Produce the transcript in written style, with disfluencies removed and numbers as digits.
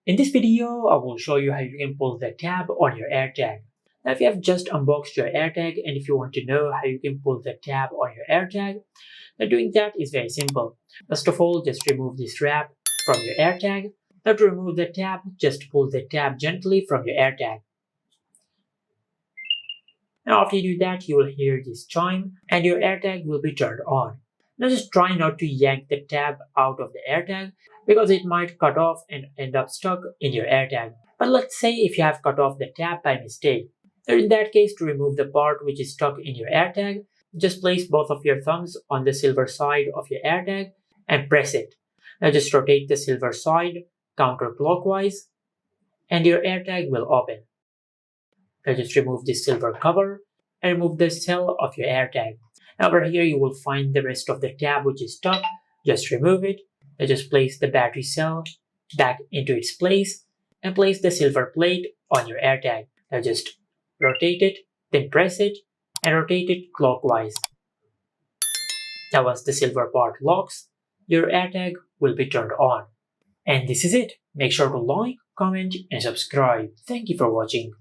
In this video, I will show you how you can pull the tab on your AirTag. Now, if you have just unboxed your AirTag and if you want to know how you can pull the tab on your AirTag, then doing that is very simple. First of all, just remove this wrap from your AirTag. Now to remove the tab, just pull the tab gently from your AirTag. Now after you do that, you will hear this chime and your AirTag will be turned on. Now just try not to yank the tab out of the AirTag because it might cut off and end up stuck in your AirTag. But let's say if you have cut off the tab by mistake. Then in that case, to remove the part which is stuck in your AirTag, just place both of your thumbs on the silver side of your AirTag and press it. Now just rotate the silver side counterclockwise and your AirTag will open. Now just remove the silver cover and remove the cell of your AirTag. Now over here you will find the rest of the tab which is stuck. Just remove it. Now just place the battery cell back into its place and place the silver plate on your AirTag. Now just rotate it, then press it and rotate it clockwise. Now once the silver part locks, your AirTag will be turned on. And this is it. Make sure to like, comment and subscribe. Thank you for watching.